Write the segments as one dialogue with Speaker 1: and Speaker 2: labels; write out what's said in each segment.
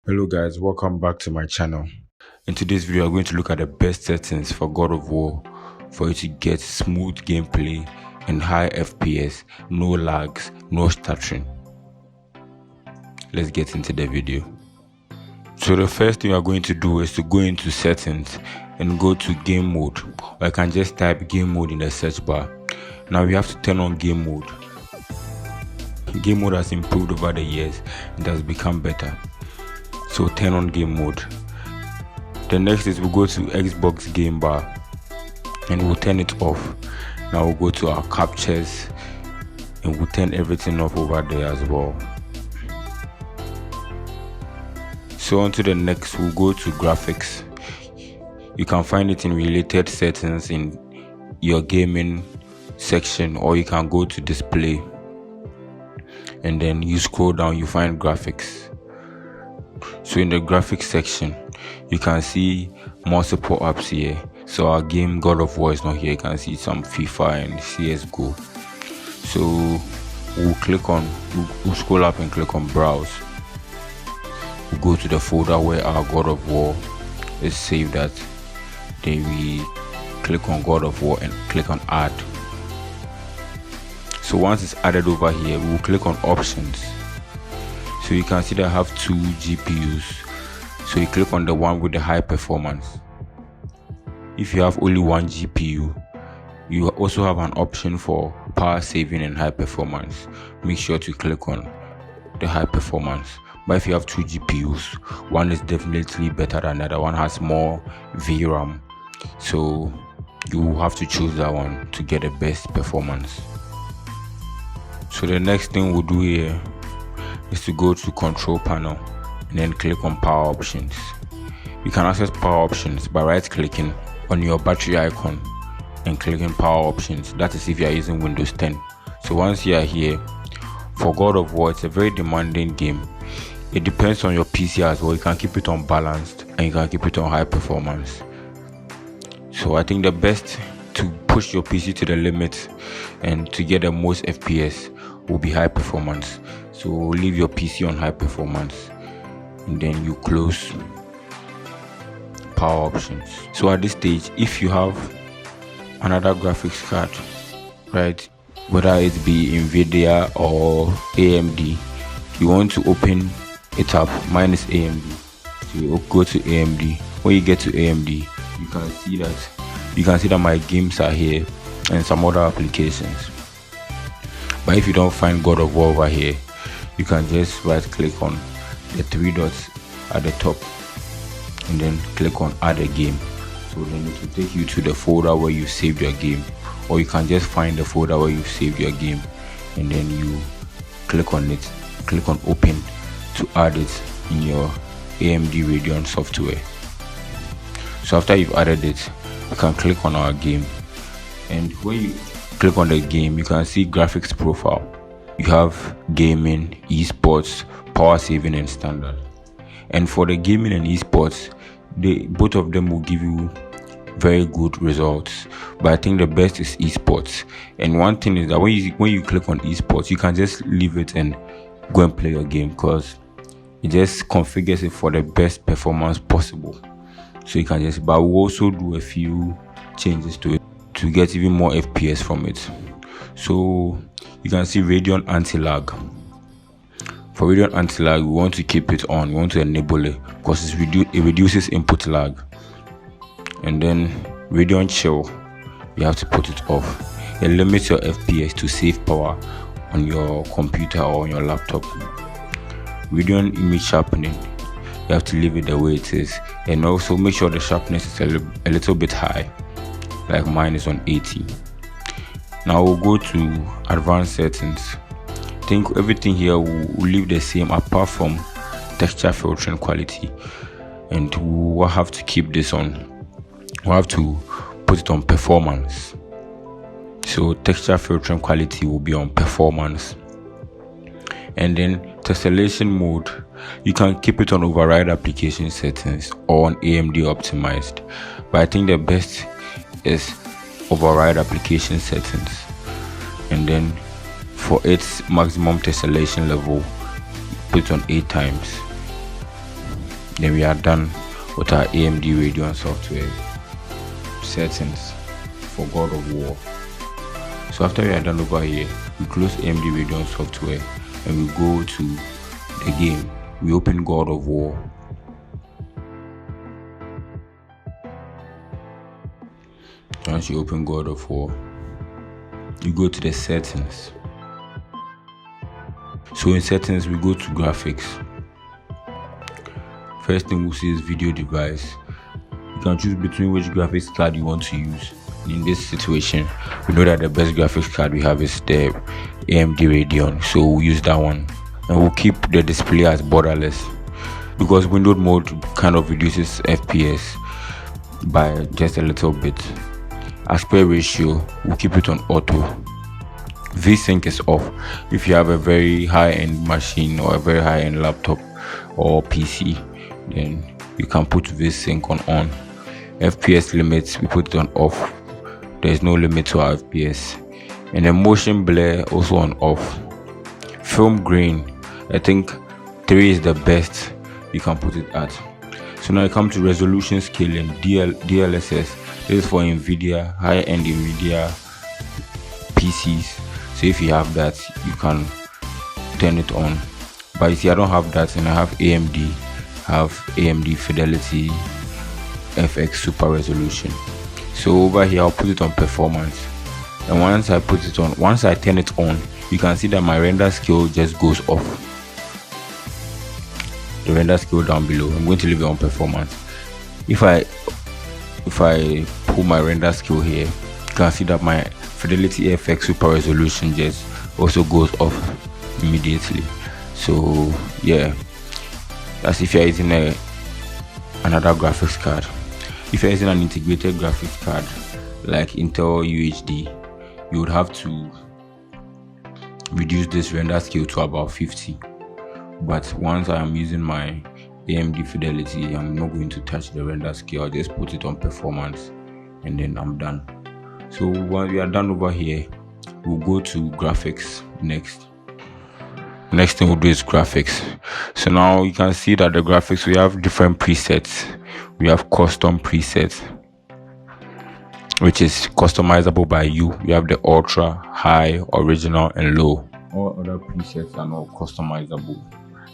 Speaker 1: Hello guys, welcome back to my channel. In today's video, I'm going to look at the best settings for God of War for you to get smooth gameplay and high FPS, no lags, no stuttering. Let's get into the video. So the first thing we're going to do is to go into settings and go to game mode, or I can just type game mode in the search bar. Now we have to turn on game mode. Game mode has improved over the years and has become better. So turn on game mode. The next is we'll go to Xbox game bar and we'll turn it off. Now we'll go to our captures and we'll turn everything off over there as well. So on to the next, we'll go to graphics. You can find it in related settings in your gaming section, or you can go to display and then you scroll down, you find graphics. So in the graphics section, you can see multiple apps here. So our game God of War is not here. You can see some FIFA and CSGO. So we'll scroll up and click on browse. We'll go to the folder where our God of War is saved at. Then we click on God of War and click on add. So once it's added over here, we'll click on options. So you can see that I have two GPUs. So you click on the one with the high performance. If you have only one GPU, you also have an option for power saving and high performance. Make sure to click on the high performance. But if you have two GPUs, one is definitely better than the other. One has more VRAM. So you have to choose that one to get the best performance. So the next thing we'll do here is to go to control panel and then click on power options. You can access power options by right clicking on your battery icon and clicking power options. That is if you are using Windows 10. So once you are here, for God of War, it's a very demanding game. It depends on your PC as well. You can keep it on balanced and you can keep it on high performance. So I think the best to push your PC to the limit and to get the most FPS will be high performance. So leave your PC on high performance and then you close power options. So at this stage, if you have another graphics card, right, whether it be Nvidia or AMD, you want to open it up. Mine is AMD, so you go to AMD. When you get to AMD, you can see that my games are here and some other applications. But if you don't find God of War over here, you can just right click on the three dots at the top and then click on add a game. So then it will take you to the folder where you saved your game, or you can just find the folder where you saved your game and then you click on it, click on open to add it in your AMD Radeon software. So after you've added it, you can click on our game, and when you click on the game, you can see graphics profile. You have gaming, esports, power saving and standard. And for the gaming and esports, both of them will give you very good results, but I think the best is esports. And one thing is that when you click on esports, you can just leave it and go and play your game, because it just configures it for the best performance possible. So you can just, but we'll also do a few changes to it to get even more FPS from it. So you can see Radeon anti-lag. For Radeon anti-lag, we want to keep it on. We want to enable it because it reduces input lag. And then Radeon chill, you have to put it off. It limits your FPS to save power on your computer or on your laptop. Radeon image sharpening, you have to leave it the way it is, and also make sure the sharpness is a little bit high, like mine is on 80. Now we'll go to advanced settings. I think everything here will leave the same apart from texture filtering quality, and we'll have to keep this on. We'll have to put it on performance. So texture filtering quality will be on performance. And then tessellation mode, you can keep it on override application settings or on AMD optimized, but I think the best is override application settings. And then for its maximum tessellation level, put it on 8 times. then we are done with our AMD Radeon software settings for God of War. So after we are done over here, we close AMD Radeon software and we go to the game. We open God of War. Once you open God of War, you go to the settings. So in settings, we go to graphics. First thing we'll see is video device. You can choose between which graphics card you want to use. In this situation, we know that the best graphics card we have is the AMD Radeon, so we'll use that one, and we'll keep the display as borderless because windowed mode kind of reduces FPS by just a little bit. Aspect ratio, we'll keep it on auto. VSync is off. If you have a very high-end machine or a very high-end laptop or PC, then you can put VSync on. FPS limits, we put it on off. There is no limit to our FPS. And the motion blur also on off. Film grain, I think 3 is the best you can put it at. So now you come to resolution scaling, DLSS. This is for NVIDIA, high-end NVIDIA PCs. So if you have that, you can turn it on. But if I don't have that and I have AMD Fidelity FX Super Resolution. So over here I'll put it on performance, and once I turn it on, you can see that my render scale just goes off. The render scale down below, I'm going to leave it on performance. If I pull my render scale here, you can see that my Fidelity FX Super Resolution just also goes off immediately. So yeah, that's if you're using another graphics card. If you're using an integrated graphics card like Intel UHD, you would have to reduce this render scale to about 50. But once I am using my AMD Fidelity, I'm not going to touch the render scale. I'll just put it on performance and then I'm done. So when we are done over here, we'll go to graphics next. Next thing we'll do is graphics. So now you can see that the graphics, we have different presets. We have custom presets, which is customizable by you. We have the ultra, high, original, and low. All other presets are not customizable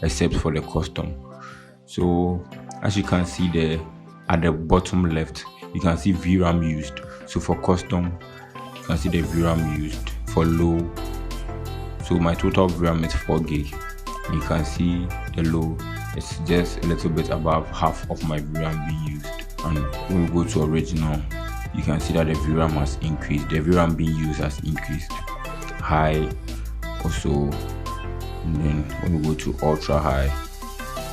Speaker 1: except for the custom. So as you can see there at the bottom left, you can see VRAM used. So for custom, you can see the VRAM used. For low, so my total VRAM is 4 gig. You can see the low, it's just a little bit above half of my VRAM being used. And when we go to original, you can see that the VRAM has increased. The VRAM being used has increased. High also, and then when we go to ultra high.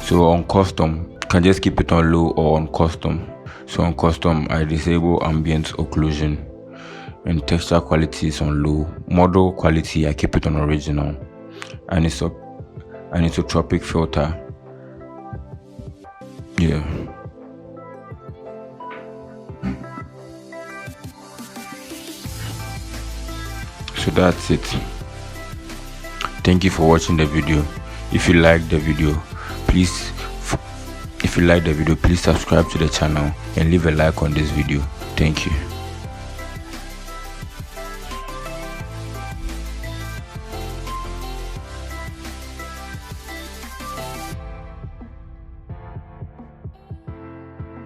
Speaker 1: So on custom, you can just keep it on low or on custom. So on custom, I disable ambient occlusion, and texture quality is on low. Model quality, I keep it on original. And it's anisotropic filter, yeah. So that's it. Thank you for watching the video. If you like the video, please subscribe to the channel and leave a like on this video. Thank you.